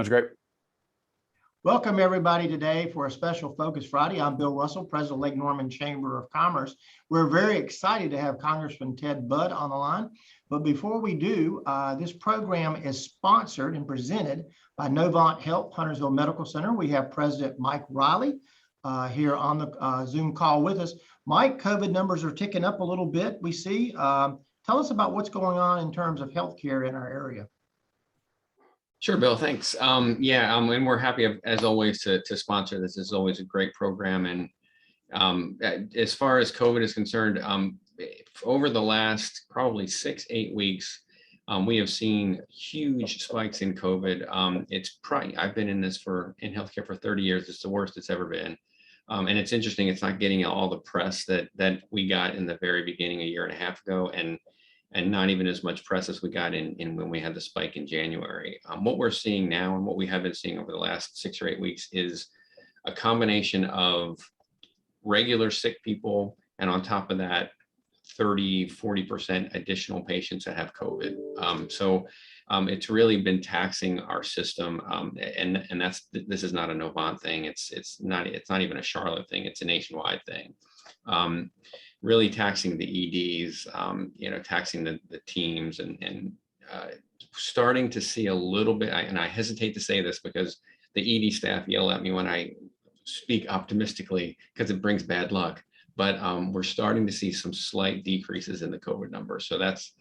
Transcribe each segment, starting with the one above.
That's great. Welcome everybody today for a special Focus Friday. I'm Bill Russell, President of Lake Norman Chamber of Commerce. We're very excited to have Congressman Ted Budd on the line. But before we do, this program is sponsored and presented by Novant Health Huntersville Medical Center. We have President Mike Riley here on the Zoom call with us. Mike, COVID numbers are ticking up a little bit, we see. Tell us about what's going on in terms of healthcare in our area. Sure, Bill, thanks. And we're happy as always to sponsor this. This is always a great program. And as far as COVID is concerned, over the last probably 6-8 weeks, we have seen huge spikes in COVID. I've been in healthcare for 30 years. It's the worst it's ever been. And it's interesting, it's not getting all the press that we got in the very beginning a year and a half ago, and not even as much press as we got in when we had the spike in January. What we're seeing now and what we have been seeing over the last 6 or 8 weeks is a combination of regular sick people, and on top of that, 30-40% additional patients that have COVID. So it's really been taxing our system, and this is not a Novant thing. It's not even a Charlotte thing. It's a nationwide thing. Really taxing the EDs, taxing the teams, and starting to see a little bit, and I hesitate to say this because the ED staff yell at me when I speak optimistically because it brings bad luck, but we're starting to see some slight decreases in the COVID numbers. So that's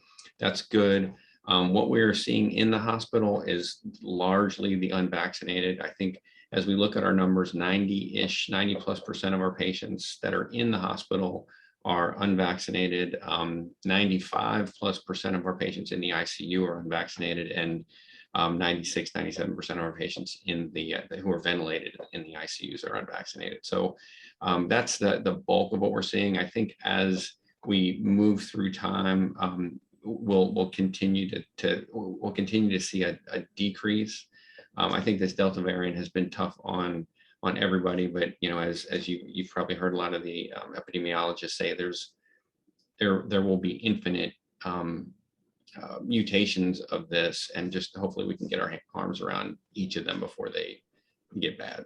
good. What we're seeing in the hospital is largely the unvaccinated. I think as we look at our numbers, 90+% of our patients that are in the hospital are unvaccinated. 95+% of our patients in the ICU are unvaccinated, and 96-97% of our patients who are ventilated in the ICUs are unvaccinated. So that's the bulk of what we're seeing. I think as we move through time, we'll continue to see a decrease. I think this Delta variant has been tough on everybody, but as you've probably heard a lot of the epidemiologists say, there will be infinite mutations of this, and just hopefully we can get our arms around each of them before they get bad.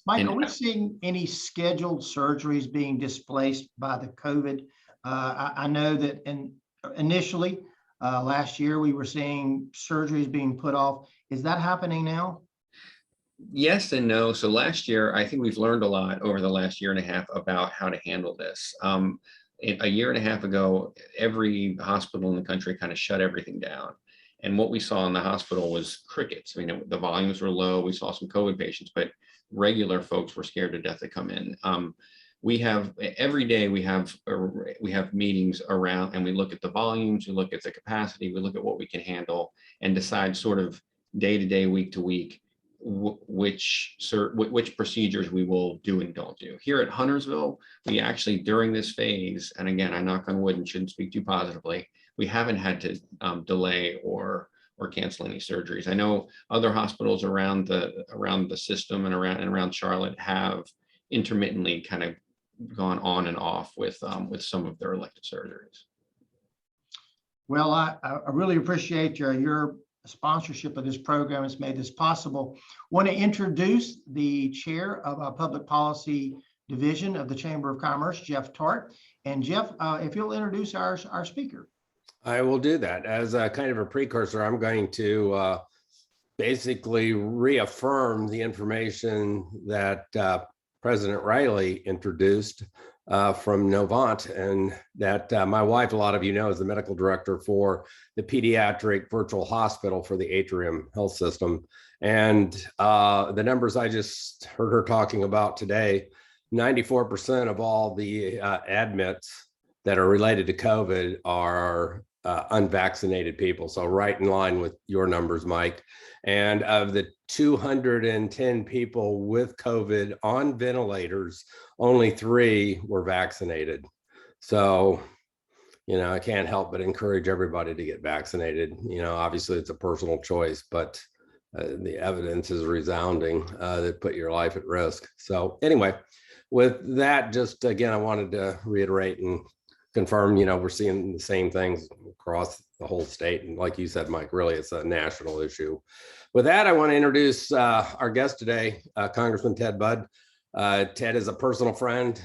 Mike, are we seeing any scheduled surgeries being displaced by the COVID? I know that initially last year we were seeing surgeries being put off. Is that happening now? Yes and no. So last year, I think we've learned a lot over the last year and a half about how to handle this. A year and a half ago, every hospital in the country kind of shut everything down. And what we saw in the hospital was crickets. I mean, the volumes were low. We saw some COVID patients, but regular folks were scared to death to come in. Every day we have meetings around, and we look at the volumes, we look at the capacity, we look at what we can handle, and decide sort of day to day, week to week, which procedures we will do and don't do. Here at Huntersville, we actually, during this phase, and again, I knock on wood and shouldn't speak too positively, we haven't had to delay or cancel any surgeries. I know other hospitals around the system and around Charlotte have intermittently kind of gone on and off with some of their elective surgeries. Well, I really appreciate your sponsorship of this program. Has made this possible. Want to introduce the chair of our public policy division of the Chamber of Commerce, Jeff Tart. And Jeff, if you'll introduce our speaker. I will do that. As a kind of a precursor, I'm going to basically reaffirm the information that President Riley introduced from Novant, and that my wife, a lot of you know, is the medical director for the pediatric virtual hospital for the Atrium Health System. And the numbers I just heard her talking about today, 94% of all the admits that are related to COVID are unvaccinated people. So right in line with your numbers, Mike. And of the 210 people with COVID on ventilators, only 3 were vaccinated. So, I can't help but encourage everybody to get vaccinated. Obviously it's a personal choice, but the evidence is resounding that put your life at risk. So anyway, with that, just again, I wanted to reiterate and confirm, we're seeing the same things across the whole state. And like you said, Mike, really, it's a national issue. With that, I want to introduce our guest today, Congressman Ted Budd. Ted is a personal friend,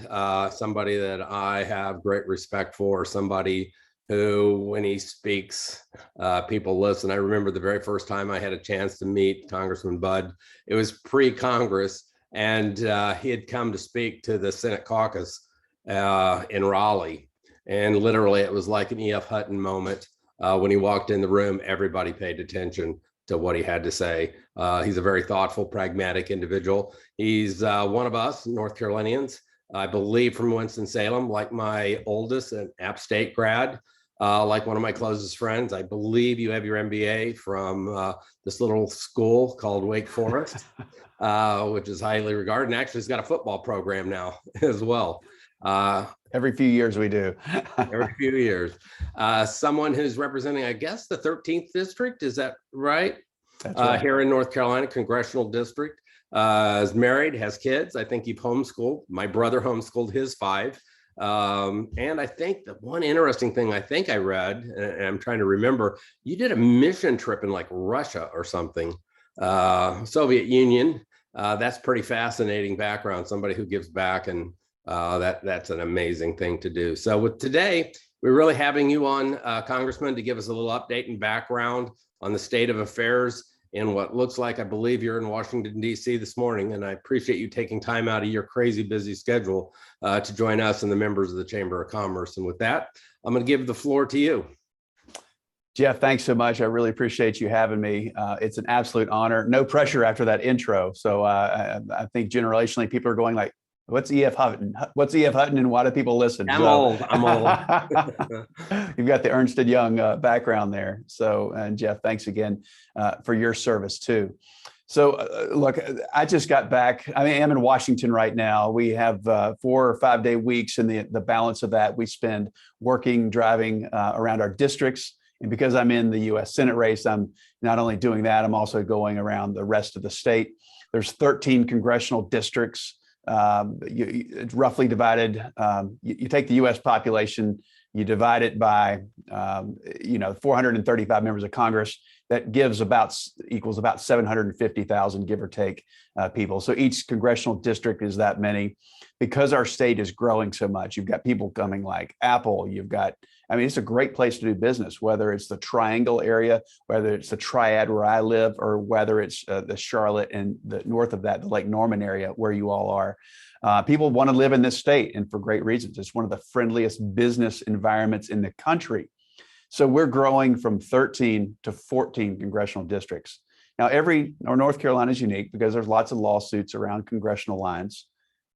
somebody that I have great respect for, somebody who, when he speaks, people listen. I remember the very first time I had a chance to meet Congressman Budd. It was pre-Congress, and he had come to speak to the Senate caucus in Raleigh. And literally, it was like an E.F. Hutton moment. When he walked in the room, everybody paid attention to what he had to say. He's a very thoughtful, pragmatic individual. He's one of us, North Carolinians, I believe from Winston-Salem, like my oldest, an App State grad, like one of my closest friends. I believe you have your MBA from this little school called Wake Forest, which is highly regarded, and actually has got a football program now as well. Every few years we do. Every few years. Someone who's representing, I guess, the 13th district, is that right? That's right. Here in North Carolina, Congressional District. Is married, has kids. I think you've homeschooled. My brother homeschooled his 5. And I think the one interesting thing I think I read, and I'm trying to remember, you did a mission trip in like Russia or something, Soviet Union. That's pretty fascinating background, somebody who gives back, and that's an amazing thing to do. So with today, we're really having you on, Congressman, to give us a little update and background on the state of affairs in what looks like, I believe you're in Washington, D.C. this morning, and I appreciate you taking time out of your crazy busy schedule to join us and the members of the Chamber of Commerce. And with that, I'm going to give the floor to you. Jeff, thanks so much. I really appreciate you having me. It's an absolute honor. No pressure after that intro. So I think generationally, people are going like, what's E.F. Hutton? What's E.F. Hutton, and why do people listen? I'm old. You've got the Ernst & Young background there. So, and Jeff, thanks again for your service too. So look, I just got back. I am in Washington right now. We have 4 or 5 day weeks, and the balance of that we spend working, driving around our districts. And because I'm in the U.S. Senate race, I'm not only doing that, I'm also going around the rest of the state. There's 13 congressional districts. It's roughly divided. You take the U.S. population, you divide it by 435 members of Congress. That equals about 750,000, give or take, people. So each congressional district is that many. Because our state is growing so much, you've got people coming like Apple. It's a great place to do business, whether it's the Triangle area, whether it's the Triad where I live, or whether it's the Charlotte and the north of that, the Lake Norman area where you all are. People want to live in this state, and for great reasons. It's one of the friendliest business environments in the country. So we're growing from 13 to 14 congressional districts. Now, North Carolina is unique because there's lots of lawsuits around congressional lines.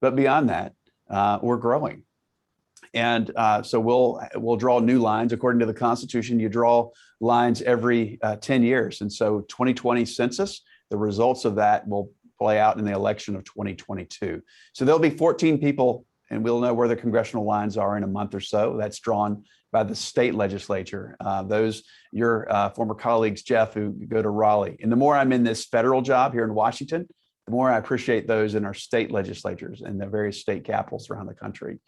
But beyond that, we're growing. And so we'll draw new lines. According to the Constitution, you draw lines every 10 years. And so 2020 census, the results of that will play out in the election of 2022. So there'll be 14 people, and we'll know where the congressional lines are in a month or so. That's drawn by the state legislature. Your former colleagues, Jeff, who go to Raleigh. And the more I'm in this federal job here in Washington, the more I appreciate those in our state legislatures and the various state capitals around the country.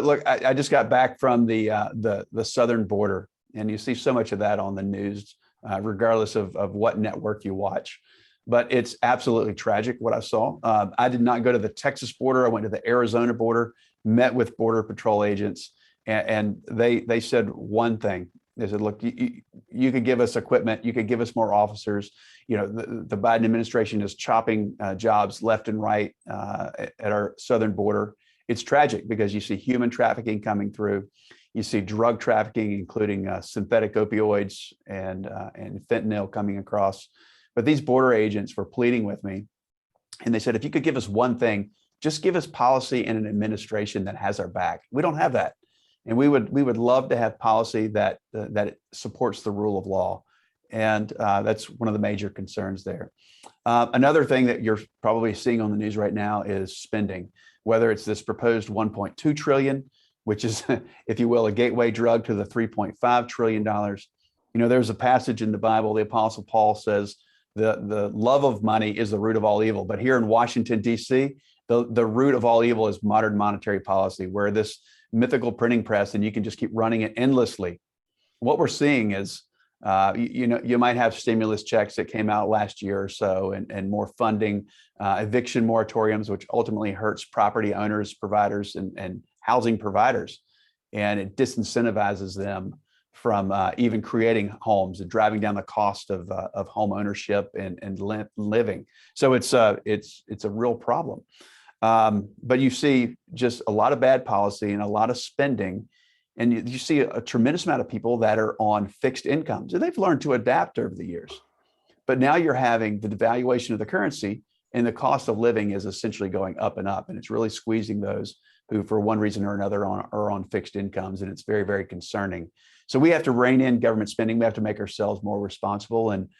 Look, I just got back from the southern border, and you see so much of that on the news, regardless of what network you watch. But it's absolutely tragic what I saw. I did not go to the Texas border. I went to the Arizona border, met with Border Patrol agents, and they said one thing. They said, look, you could give us equipment, you could give us more officers. The Biden administration is chopping jobs left and right at our southern border. It's tragic because you see human trafficking coming through. You see drug trafficking, including synthetic opioids and fentanyl coming across. But these border agents were pleading with me, and they said, if you could give us one thing, just give us policy and an administration that has our back. We don't have that. And we would love to have policy that supports the rule of law. And that's one of the major concerns there. Another thing that you're probably seeing on the news right now is spending, whether it's this proposed 1.2 trillion, which is, if you will, a gateway drug to the $3.5 trillion. There's a passage in the Bible, the Apostle Paul says, the love of money is the root of all evil. But here in Washington, D.C., the root of all evil is modern monetary policy, where this mythical printing press, and you can just keep running it endlessly. what we're seeing is, you might have stimulus checks that came out last year or so, and more funding, eviction moratoriums, which ultimately hurts property owners, providers, and housing providers, and it disincentivizes them from even creating homes and driving down the cost of home ownership and living. So it's a real problem. But you see just a lot of bad policy and a lot of spending. And you see a tremendous amount of people that are on fixed incomes, and they've learned to adapt over the years. But now you're having the devaluation of the currency, and the cost of living is essentially going up and up. And it's really squeezing those who, for one reason or another, are on fixed incomes. And it's very, very concerning. So we have to rein in government spending. We have to make ourselves more responsible. And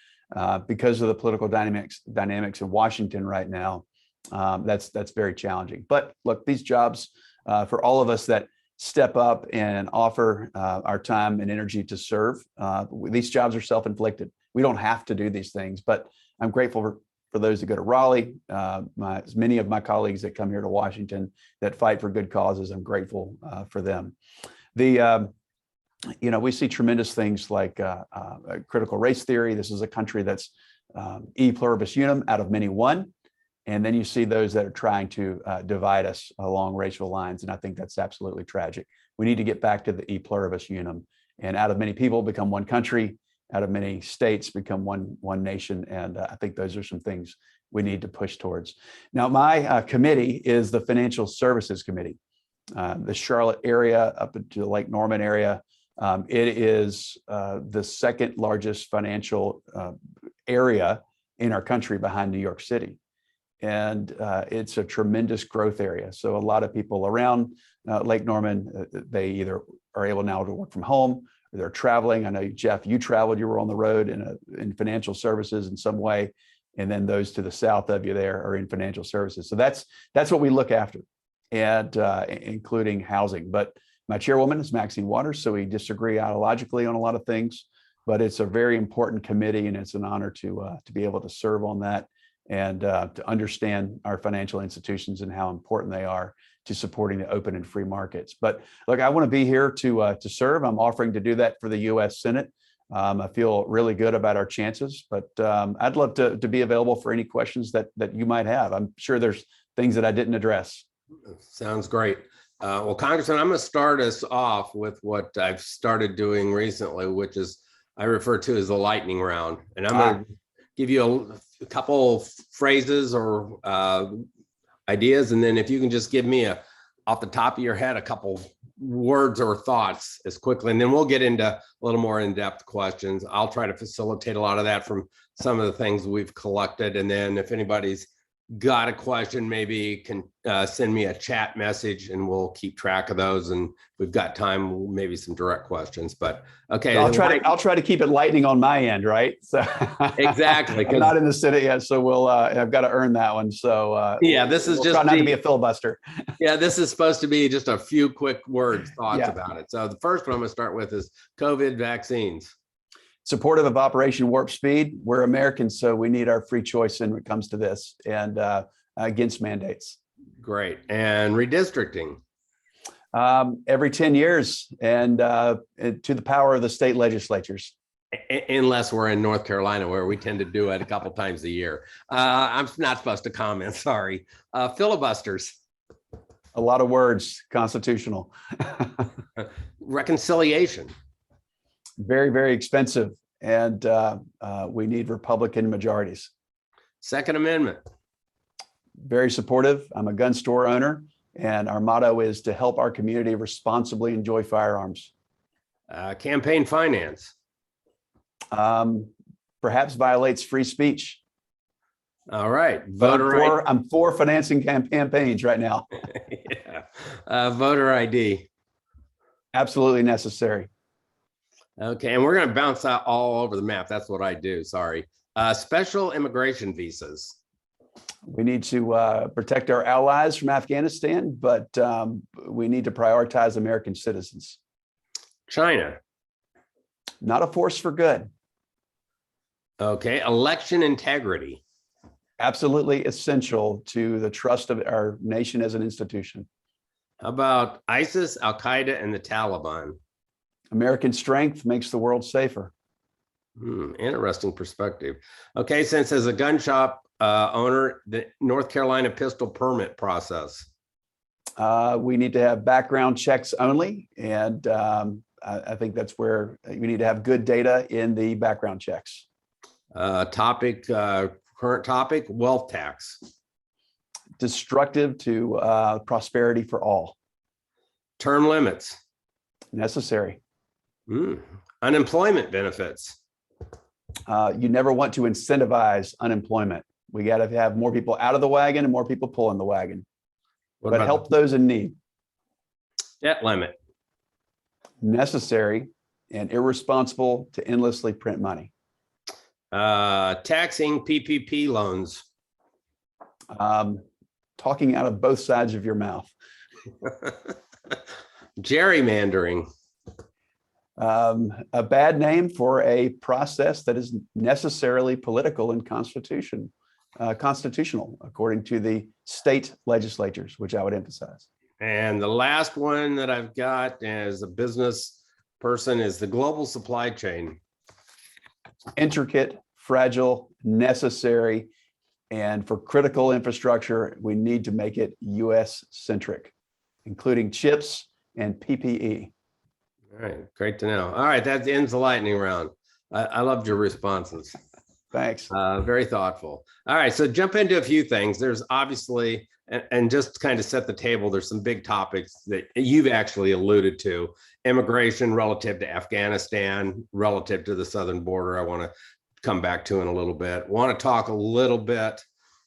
because of the political dynamics in Washington right now, that's very challenging. But look, these jobs, for all of us that step up and offer our time and energy to serve, these jobs are self-inflicted. We don't have to do these things, but I'm grateful for those that go to Raleigh, many of my colleagues that come here to Washington that fight for good causes. I'm grateful for them. We see tremendous things like critical race theory. This is a country that's e pluribus unum, out of many one. And then you see those that are trying to divide us along racial lines. And I think that's absolutely tragic. We need to get back to the e pluribus unum, and out of many people become one country, out of many states become one nation. And I think those are some things we need to push towards. Now, my committee is the Financial Services Committee, the Charlotte area up into the Lake Norman area. It is the second largest financial area in our country behind New York City. And it's a tremendous growth area. So a lot of people around Lake Norman, they either are able now to work from home, or they're traveling. I know, Jeff, you traveled, you were on the road in financial services in some way. And then those to the south of you there are in financial services. So that's what we look after, and including housing. But my chairwoman is Maxine Waters, so we disagree ideologically on a lot of things, but it's a very important committee, and it's an honor to be able to serve on that, and to understand our financial institutions and how important they are to supporting the open and free markets. But look, I want to be here to serve. I'm offering to do that for the U.S. Senate. I feel really good about our chances, but I'd love to be available for any questions that you might have. I'm sure there's things that I didn't address. Sounds great. Well, Congressman, I'm going to start us off with what I've started doing recently, which is I refer to as the lightning round. And I'm going to give you a couple phrases or ideas, and then if you can just give me off the top of your head a couple words or thoughts as quickly, and then we'll get into a little more in-depth questions. I'll try to facilitate a lot of that from some of the things we've collected, and then if anybody's got a question, maybe can send me a chat message and we'll keep track of those. And if we've got time, maybe some direct questions. But okay, I'll try to keep it lightning on my end, right? So exactly. I'm not in the Senate yet, so I've got to earn that one. So yeah, this is just try not to be a filibuster. Yeah, this is supposed to be just a few quick thoughts about it. So the first one I'm going to start with is COVID vaccines. Supportive of Operation Warp Speed. We're Americans, so we need our free choice when it comes to this, and against mandates. Great. And redistricting. Every 10 years, and to the power of the state legislatures. Unless we're in North Carolina, where we tend to do it a couple times a year. I'm not supposed to comment, sorry. Filibusters. A lot of words, constitutional. Reconciliation. Very, very expensive, and we need Republican majorities. Second Amendment. Very supportive. I'm a gun store owner, and our motto is to help our community responsibly enjoy firearms. Campaign finance. Perhaps violates free speech. All right. I'm for financing campaigns right now. Yeah. Voter ID. Absolutely necessary. Okay, and we're going to bounce out all over the map. That's what I do. Sorry. Special immigration visas. We need to protect our allies from Afghanistan, but we need to prioritize American citizens. China. Not a force for good. Okay, election integrity. Absolutely essential to the trust of our nation as an institution. How about ISIS, Al-Qaeda, and the Taliban? American strength makes the world safer. Interesting perspective. Okay, since as a gun shop owner, the North Carolina pistol permit process. We need to have background checks only. And I think that's where we need to have good data in the background checks. Current topic, wealth tax. Destructive to prosperity for all. Term limits. Necessary. Unemployment benefits. You never want to incentivize unemployment. We got to have more people out of the wagon and more people pulling the wagon. But help those in need. Debt limit. Necessary and irresponsible to endlessly print money. Taxing PPP loans. Talking out of both sides of your mouth. Gerrymandering. A bad name for a process that is necessarily political and constitutional, according to the state legislatures, which I would emphasize. And the last one that I've got as a business person is the global supply chain. Intricate, fragile, necessary, and for critical infrastructure, we need to make it U.S. centric, including chips and PPE. All right, great to know. All right, that ends the lightning round. I loved your responses. Thanks. Very thoughtful. All right, so jump into a few things. There's obviously, and just kind of set the table, there's some big topics that you've actually alluded to. Immigration relative to Afghanistan, relative to the southern border, I want to come back to in a little bit. Want to talk a little bit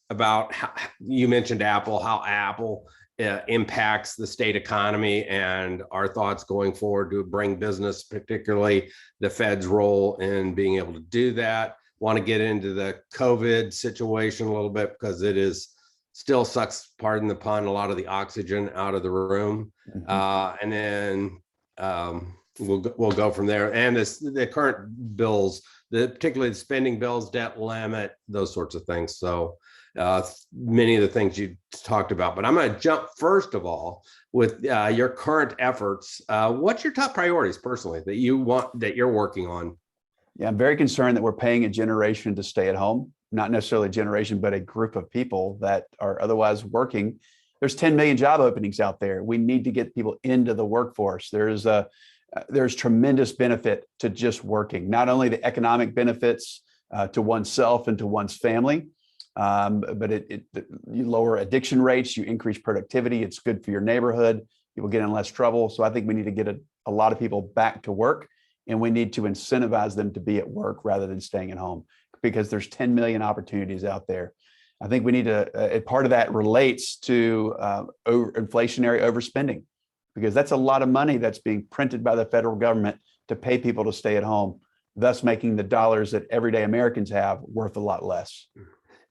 about how you mentioned Apple, how Apple impacts the state economy and our thoughts going forward to bring business, particularly the Fed's role in being able to do that. Want to get into the COVID situation a little bit because it is still sucks, pardon the pun, a lot of the oxygen out of the room. And then we'll go from there. And the current bills, particularly the spending bills, debt limit, those sorts of things. So many of the things you talked about, but I'm going to jump first of all with your current efforts. What's your top priorities personally that you're working on? Yeah, I'm very concerned that we're paying a generation to stay at home, not necessarily a generation, but a group of people that are otherwise working. There's 10 million job openings out there. We need to get people into the workforce. There's tremendous benefit to just working, not only the economic benefits to oneself and to one's family, but you lower addiction rates, you increase productivity. It's good for your neighborhood. People get in less trouble. So I think we need to get a lot of people back to work, and we need to incentivize them to be at work rather than staying at home, because there's 10 million opportunities out there. I think we need to, part of that relates to inflationary overspending, because that's a lot of money that's being printed by the federal government to pay people to stay at home, thus making the dollars that everyday Americans have worth a lot less.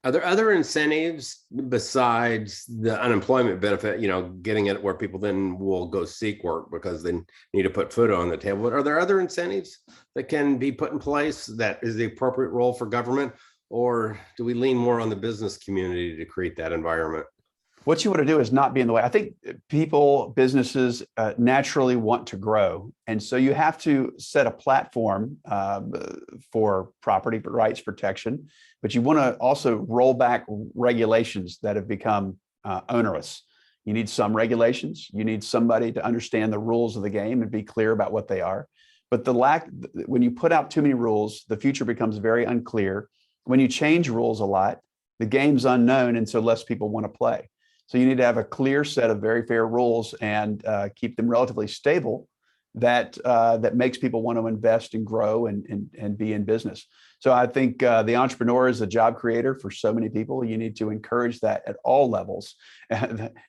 Are there other incentives besides the unemployment benefit, getting it where people then will go seek work because they need to put food on the table? Are there other incentives that can be put in place that is the appropriate role for government? Or do we lean more on the business community to create that environment? What you want to do is not be in the way. I think businesses naturally want to grow. And so you have to set a platform for property rights protection, but you want to also roll back regulations that have become onerous. You need some regulations. You need somebody to understand the rules of the game and be clear about what they are. But when you put out too many rules, the future becomes very unclear. When you change rules a lot, the game's unknown, and so less people want to play. So you need to have a clear set of very fair rules and keep them relatively stable that makes people want to invest and grow and be in business. So I think the entrepreneur is a job creator for so many people. You need to encourage that at all levels,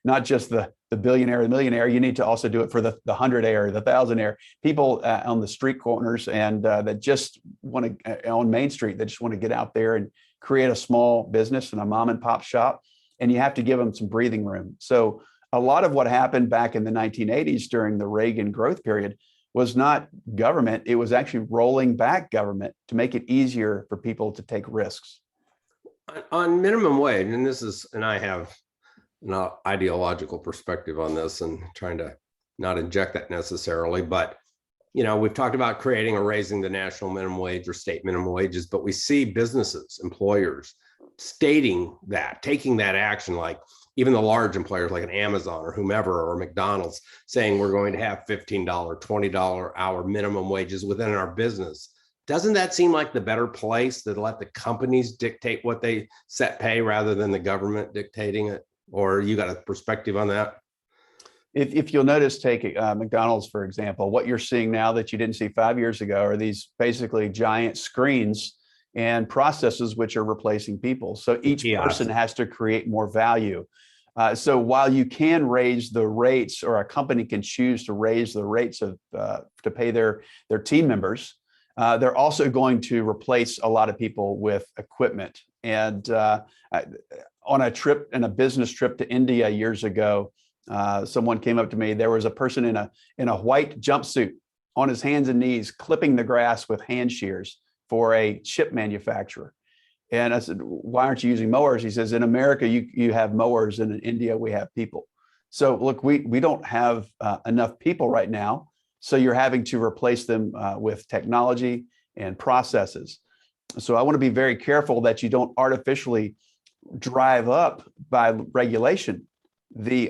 not just the billionaire, the millionaire. You need to also do it for the 100-aire, the 1,000-aire people on the street corners and that just want to on Main Street that just want to get out there and create a small business and a mom and pop shop. And you have to give them some breathing room. So a lot of what happened back in the 1980s during the Reagan growth period was not government. It was actually rolling back government to make it easier for people to take risks. On minimum wage, and I have an ideological perspective on this and trying to not inject that necessarily, but we've talked about creating or raising the national minimum wage or state minimum wages, but we see businesses, employers stating that, taking that action, like even the large employers like an Amazon or whomever, or McDonald's, saying we're going to have $15, $20 hour minimum wages within our business. Doesn't that seem like the better place, to let the companies dictate what they set pay rather than the government dictating it? Or you got a perspective on that? If you'll notice, take McDonald's, for example, what you're seeing now that you didn't see 5 years ago are these basically giant screens and processes which are replacing people. So each person has to create more value. So while you can raise the rates, or a company can choose to raise the rates of to pay their team members, they're also going to replace a lot of people with equipment. And on a trip, in a business trip to India years ago, someone came up to me. There was a person in a white jumpsuit on his hands and knees clipping the grass with hand shears for a chip manufacturer. And I said, why aren't you using mowers? He says, in America, you have mowers, and in India, we have people. So look, we don't have enough people right now. So you're having to replace them with technology and processes. So I want to be very careful that you don't artificially drive up by regulation the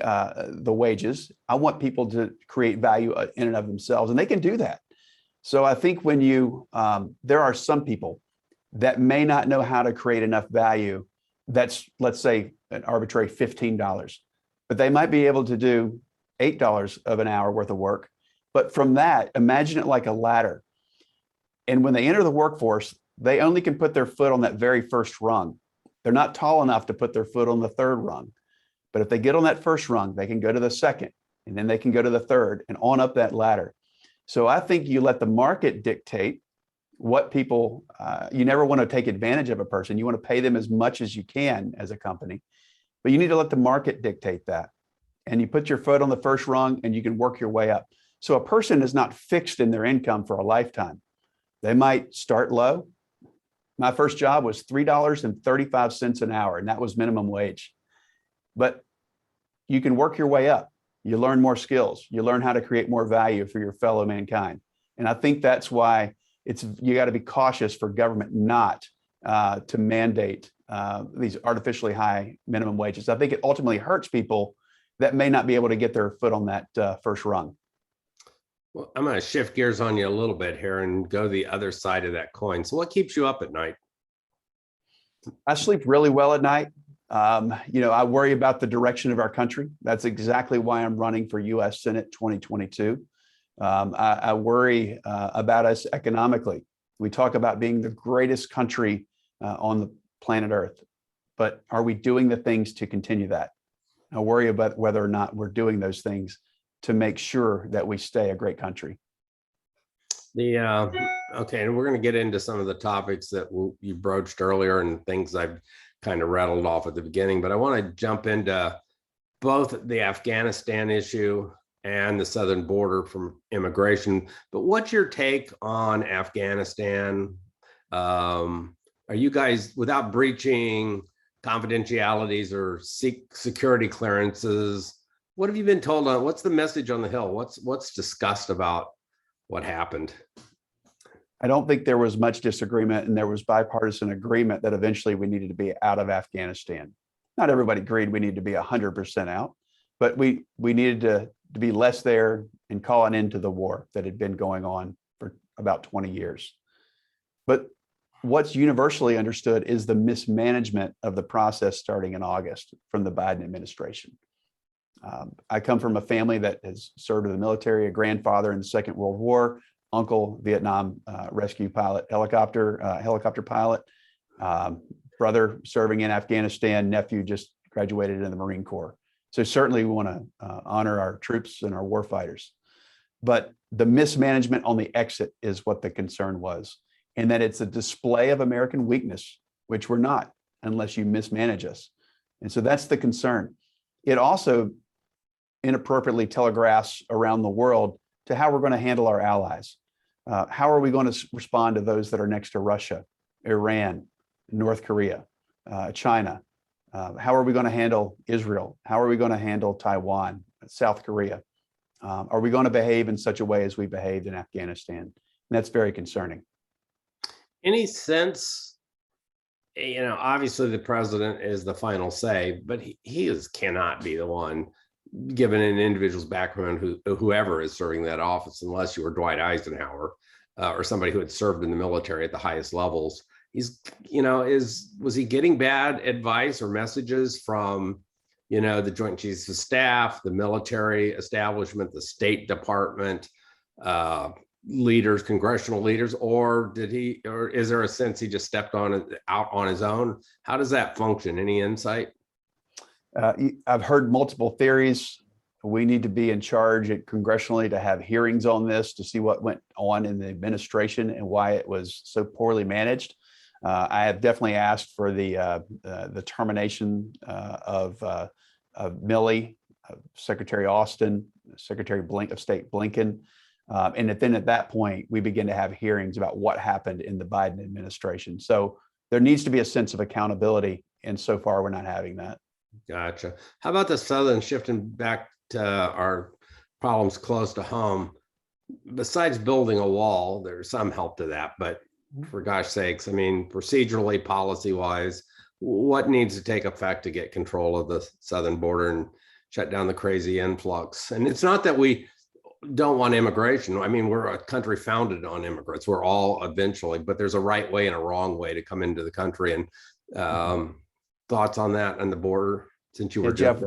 wages. I want people to create value in and of themselves, and they can do that. So I think when there are some people that may not know how to create enough value, that's, let's say, an arbitrary $15, but they might be able to do $8 of an hour worth of work. But from that, imagine it like a ladder. And when they enter the workforce, they only can put their foot on that very first rung. They're not tall enough to put their foot on the third rung. But if they get on that first rung, they can go to the second, and then they can go to the third, and on up that ladder. So I think you let the market dictate what people, you never want to take advantage of a person. You want to pay them as much as you can as a company, but you need to let the market dictate that. And you put your foot on the first rung, and you can work your way up. So a person is not fixed in their income for a lifetime. They might start low. My first job was $3.35 an hour, and that was minimum wage. But you can work your way up. You learn more skills. You learn how to create more value for your fellow mankind. And I think that's why you got to be cautious for government not to mandate these artificially high minimum wages. I think it ultimately hurts people that may not be able to get their foot on that first rung. Well, I'm going to shift gears on you a little bit here and go the other side of that coin. So what keeps you up at night? I sleep really well at night. I worry about the direction of our country. That's exactly why I'm running for U.S. Senate 2022. I worry about us economically. We talk about being the greatest country on the planet Earth, but are we doing the things to continue that? I worry about whether or not we're doing those things to make sure that we stay a great country. Okay, and we're going to get into some of the topics that you broached earlier and things I've kind of rattled off at the beginning, but I want to jump into both the Afghanistan issue and the southern border from immigration. But what's your take on Afghanistan? Are you guys, without breaching confidentialities or security clearances, what have you been told on? What's the message on the Hill? What's discussed about what happened? I don't think there was much disagreement, and there was bipartisan agreement that eventually we needed to be out of Afghanistan. Not everybody agreed we needed to be 100% out, but we needed to be less there and call an end to the war that had been going on for about 20 years. But what's universally understood is the mismanagement of the process starting in August from the Biden administration. I come from a family that has served in the military, a grandfather in the Second World War, uncle Vietnam rescue pilot, helicopter pilot, brother serving in Afghanistan, nephew just graduated in the Marine Corps. So certainly we want to honor our troops and our war fighters. But the mismanagement on the exit is what the concern was, and that it's a display of American weakness, which we're not unless you mismanage us. And so that's the concern. It also inappropriately telegraphs around the world to how we're going to handle our allies. How are we going to respond to those that are next to Russia, Iran, North Korea, China? How are we going to handle Israel? How are we going to handle Taiwan, South Korea? Are we going to behave in such a way as we behaved in Afghanistan? And that's very concerning. Any sense, obviously the president is the final say, but he cannot be the one given an individual's background, whoever is serving that office, unless you were Dwight Eisenhower or somebody who had served in the military at the highest levels. Was he getting bad advice or messages from, the Joint Chiefs of Staff, the military establishment, the State Department, leaders, congressional leaders, or is there a sense he just stepped out on his own? How does that function? Any insight? I've heard multiple theories. We need to be in charge congressionally to have hearings on this to see what went on in the administration and why it was so poorly managed. I have definitely asked for the termination of Milley, Secretary Austin, Secretary of State Blinken. And then at that point, we begin to have hearings about what happened in the Biden administration. So there needs to be a sense of accountability. And so far, we're not having that. Gotcha. How about the Southern, shifting back to our problems close to home? Besides building a wall, there's some help to that. But for gosh sakes, procedurally, policy-wise, what needs to take effect to get control of the southern border and shut down the crazy influx? And it's not that we don't want immigration. We're a country founded on immigrants. We're all eventually, but there's a right way and a wrong way to come into the country. And thoughts on that and the border, since you were Jeff,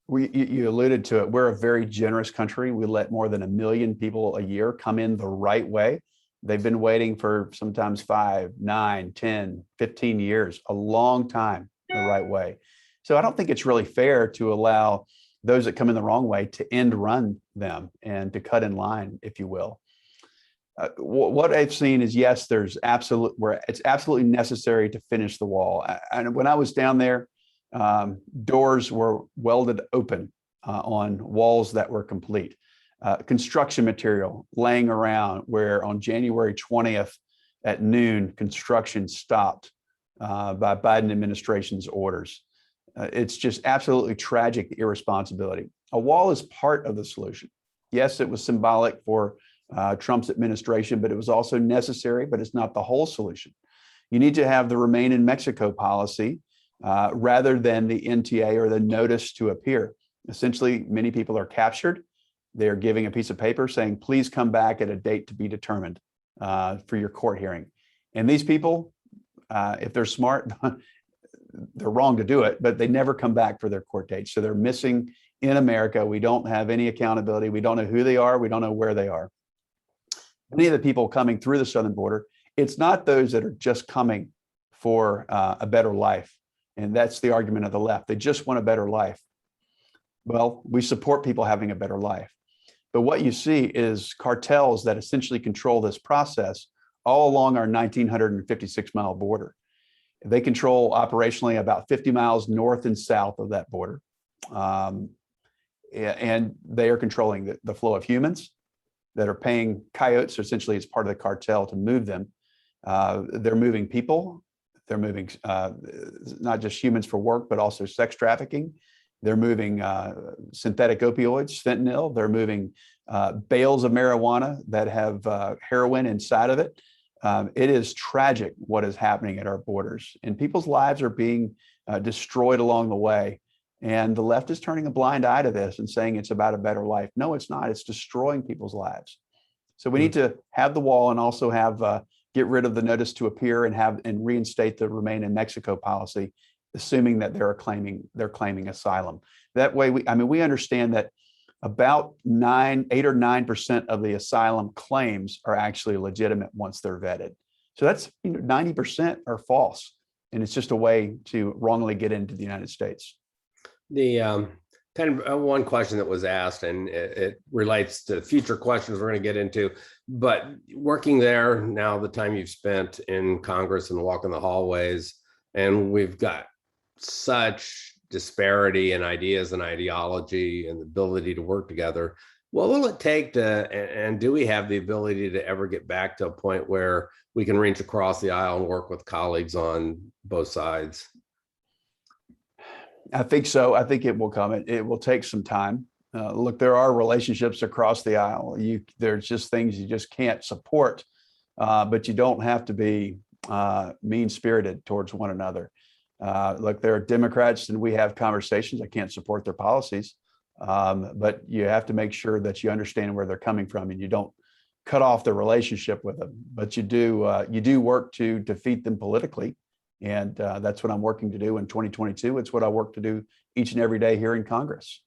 you alluded to it. We're a very generous country. We let more than 1 million people a year come in the right way. They've been waiting for sometimes 5, 9, 10, 15 years, a long time the right way. So I don't think it's really fair to allow those that come in the wrong way to end run them and to cut in line, if you will. What I've seen is, yes, it's absolutely necessary to finish the wall. And when I was down there, doors were welded open on walls that were complete. Construction material laying around, where on January 20th at noon, construction stopped by Biden administration's orders. It's just absolutely tragic irresponsibility. A wall is part of the solution. Yes, it was symbolic for Trump's administration, but it was also necessary, but it's not the whole solution. You need to have the Remain in Mexico policy rather than the NTA or the notice to appear. Essentially, many people are captured. They're giving a piece of paper saying, please come back at a date to be determined for your court hearing. And these people, if they're smart, they're wrong to do it, but they never come back for their court dates. So they're missing in America. We don't have any accountability. We don't know who they are. We don't know where they are. Many of the people coming through the southern border, it's not those that are just coming for a better life. And that's the argument of the left. They just want a better life. Well, we support people having a better life. But what you see is cartels that essentially control this process all along our 1,956-mile border. They control operationally about 50 miles north and south of that border. And they are controlling the flow of humans that are paying coyotes, essentially as part of the cartel, to move them. They're moving people. They're moving not just humans for work, but also sex trafficking. They're moving synthetic opioids, fentanyl. They're moving bales of marijuana that have heroin inside of it. It is tragic what is happening at our borders, and people's lives are being destroyed along the way. And the left is turning a blind eye to this and saying it's about a better life. No, it's not. It's destroying people's lives. So we need to have the wall and also have get rid of the notice to appear and reinstate the Remain in Mexico policy, assuming that they're claiming asylum. That way, we understand that about 8 or 9% of the asylum claims are actually legitimate once they're vetted. So that's 90% are false, and it's just a way to wrongly get into the United States. The kind of one question that was asked, and it relates to future questions we're going to get into, but working there now, the time you've spent in Congress and walking the hallways, and we've got such disparity in ideas and ideology and the ability to work together. What will it take and do we have the ability to ever get back to a point where we can reach across the aisle and work with colleagues on both sides? I think so. I think it will come. It will take some time. Look, there are relationships across the aisle. There's just things you just can't support, but you don't have to be mean-spirited towards one another. Look, there are Democrats, and we have conversations. I can't support their policies, but you have to make sure that you understand where they're coming from, and you don't cut off the relationship with them. But you do work to defeat them politically, and that's what I'm working to do in 2022. It's what I work to do each and every day here in Congress.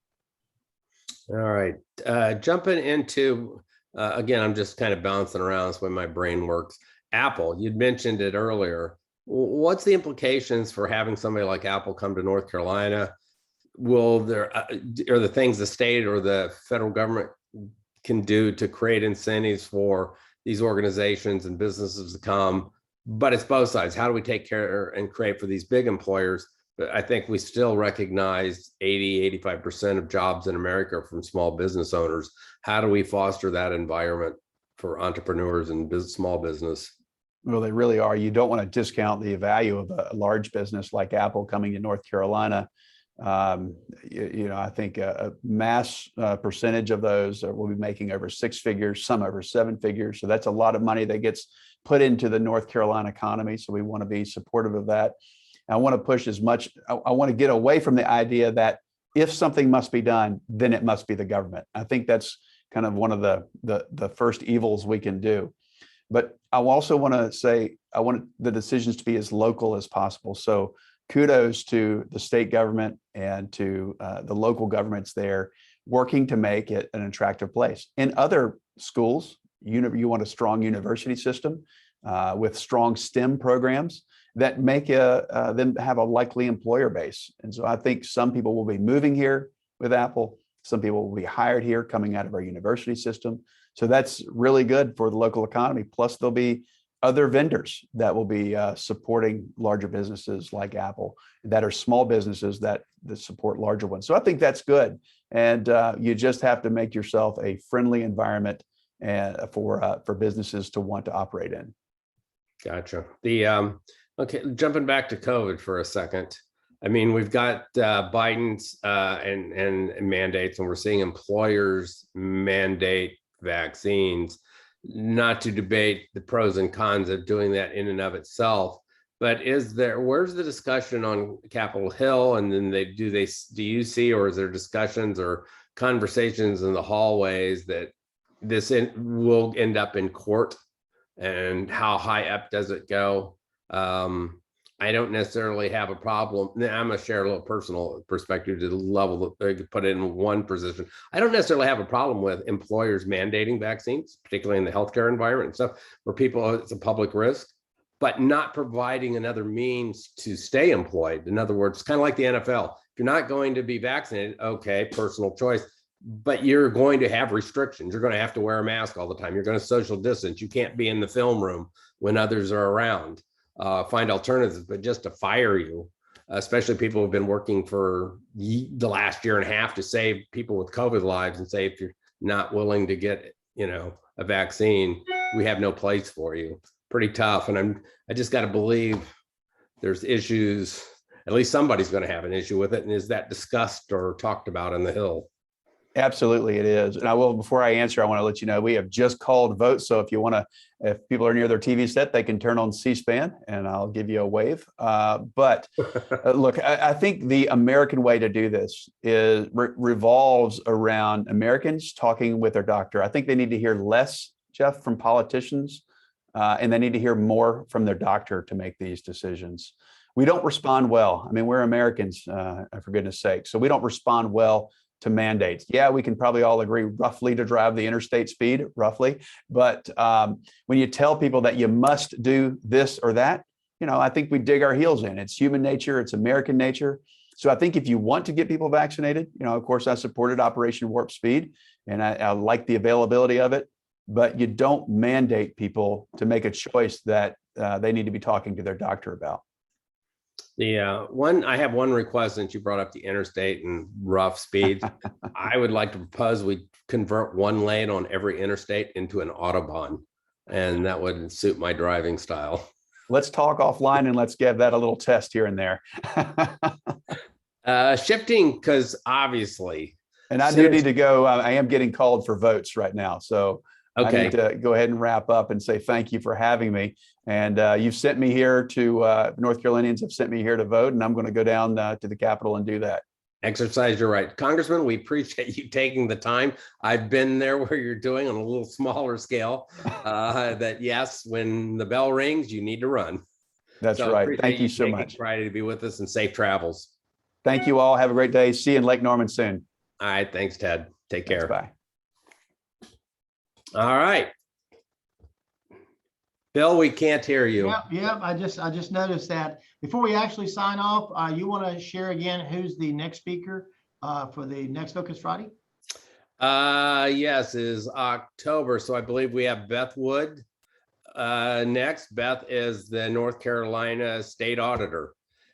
All right. Jumping into, again, I'm just kind of bouncing around. That's the way my brain works. Apple, you'd mentioned it earlier. What's the implications for having somebody like Apple come to North Carolina? Will there, are the things the state or the federal government can do to create incentives for these organizations and businesses to come? But it's both sides. How do we take care and create for these big employers? But I think we still recognize 85% of jobs in America are from small business owners. How do we foster that environment for entrepreneurs and small business? Well, they really are. You don't want to discount the value of a large business like Apple coming to North Carolina. I think a mass percentage of those will be making over 6 figures, some over 7 figures. So that's a lot of money that gets put into the North Carolina economy. So we want to be supportive of that. I want to push as much. I want to get away from the idea that if something must be done, then it must be the government. I think that's kind of one of the first evils we can do. But I also want to say I want the decisions to be as local as possible. So kudos to the state government and to the local governments there working to make it an attractive place. In other schools, you want a strong university system with strong STEM programs that make them have a likely employer base. And so I think some people will be moving here with Apple. Some people will be hired here coming out of our university system. So that's really good for the local economy. Plus there'll be other vendors that will be supporting larger businesses like Apple that are small businesses that support larger ones. So I think that's good. And you just have to make yourself a friendly environment for businesses to want to operate in. Gotcha. Okay, jumping back to COVID for a second. I mean, we've got Biden's and mandates, and we're seeing employers mandate vaccines. Not to debate the pros and cons of doing that in and of itself, but where's the discussion on Capitol Hill? And then do you see, or is there discussions or conversations in the hallways that this will end up in court? And how high up does it go? I don't necessarily have a problem. I'm going to share a little personal perspective to the level that they could put it in one position. I don't necessarily have a problem with employers mandating vaccines, particularly in the healthcare environment and stuff where it's a public risk, but not providing another means to stay employed. In other words, kind of like the NFL. If you're not going to be vaccinated, okay, personal choice, but you're going to have restrictions. You're going to have to wear a mask all the time. You're going to social distance. You can't be in the film room when others are around. Find alternatives, but just to fire you, especially people who've been working for the last year and a half to save people with COVID lives, and say, if you're not willing to get, a vaccine, we have no place for you. Pretty tough. And I just got to believe there's issues, at least somebody's going to have an issue with it. And is that discussed or talked about on the Hill? Absolutely, it is. And before I answer, I want to let you know we have just called vote. So if people are near their TV set, they can turn on C-SPAN and I'll give you a wave. But look, I think the American way to do this revolves around Americans talking with their doctor. I think they need to hear less, Jeff, from politicians, and they need to hear more from their doctor to make these decisions. We don't respond well. I mean, we're Americans, for goodness sake. So we don't respond well to mandates. Yeah, we can probably all agree roughly to drive the interstate speed, roughly. But when you tell people that you must do this or that, I think we dig our heels in. It's human nature. It's American nature. So I think if you want to get people vaccinated, of course, I supported Operation Warp Speed and I like the availability of it, but you don't mandate people to make a choice that they need to be talking to their doctor about. I have one request, since you brought up the interstate and rough speeds. I would like to propose we convert one lane on every interstate into an Autobahn, and that would suit my driving style. Let's talk offline and let's give that a little test here and there. Shifting, because obviously And I do need to go. I am getting called for votes right now. So I need to go ahead and wrap up and say thank you for having me. And you've sent me here to, North Carolinians have sent me here to vote, and I'm going to go down to the Capitol and do that. Exercise your right. Congressman, we appreciate you taking the time. I've been there where you're doing on a little smaller scale. That yes, when the bell rings, you need to run. That's right. Thank you so much. Friday to be with us, and safe travels. Thank you all. Have a great day. See you in Lake Norman soon. All right. Thanks, Ted. Take care. Bye. All right. Bill, we can't hear you. Yeah. I just noticed that. Before we actually sign off, you want to share again who's the next speaker for the next Focus Friday? Yes, is October. So I believe we have Beth Wood next. Beth is the North Carolina State Auditor.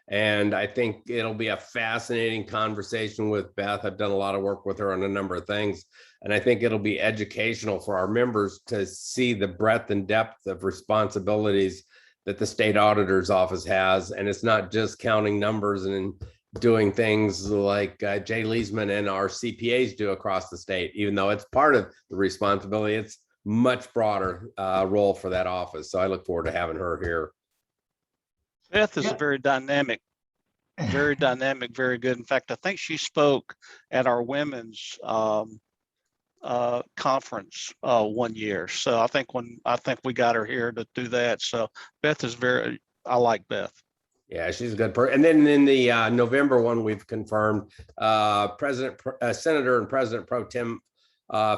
And I think it'll be a fascinating conversation with Beth. I've done a lot of work with her on a number of things. And I think it'll be educational for our members to see the breadth and depth of responsibilities that the state auditor's office has. And it's not just counting numbers and doing things like Jay Leesman and our CPAs do across the state, even though it's part of the responsibility. It's much broader role for that office. So I look forward to having her here. Beth is very dynamic, very good. In fact, I think she spoke at our women's conference one year. So I think we got her here to do that. So Beth is I like Beth. Yeah, she's a good person. And then in the November one, we've confirmed Senator and President Pro Tem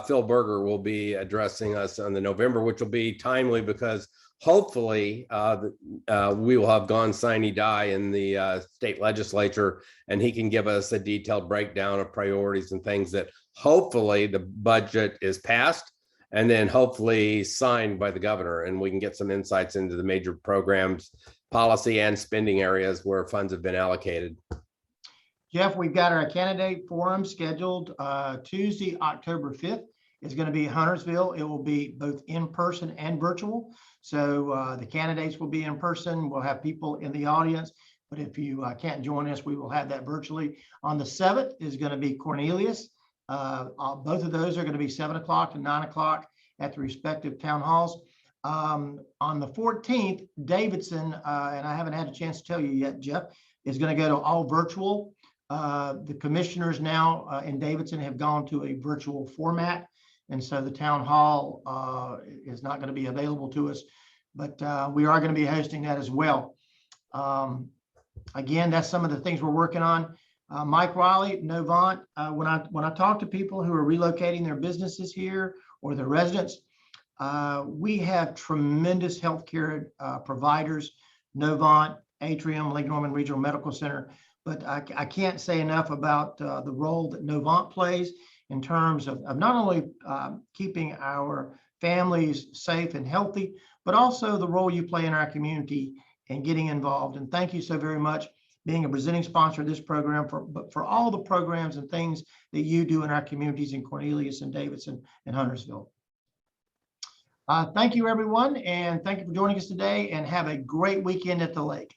Phil Berger will be addressing us on the November, which will be timely because hopefully we will have gone sine die in the state legislature, and he can give us a detailed breakdown of priorities and things that hopefully the budget is passed and then hopefully signed by the governor, and we can get some insights into the major programs, policy and spending areas where funds have been allocated. Jeff, we've got our candidate forum scheduled Tuesday, October 5th. It's going to be Huntersville. It will be both in person and virtual. So the candidates will be in person. We'll have people in the audience, but if you can't join us, we will have that virtually. On the 7th is going to be Cornelius. Both of those are going to be 7 o'clock and 9 o'clock at the respective town halls. On the 14th, Davidson, and I haven't had a chance to tell you yet, Jeff, is going to go to all virtual. The commissioners now in Davidson have gone to a virtual format. And so the town hall is not going to be available to us, but we are going to be hosting that as well. Again, that's some of the things we're working on. Mike Riley, Novant, when I talk to people who are relocating their businesses here or their residents, we have tremendous healthcare providers, Novant, Atrium, Lake Norman Regional Medical Center. But I can't say enough about the role that Novant plays in terms of not only keeping our families safe and healthy, but also the role you play in our community and getting involved. And thank you so very much being a presenting sponsor of this program, for all the programs and things that you do in our communities in Cornelius and Davidson and Huntersville. Thank you, everyone, and thank you for joining us today, and have a great weekend at the lake.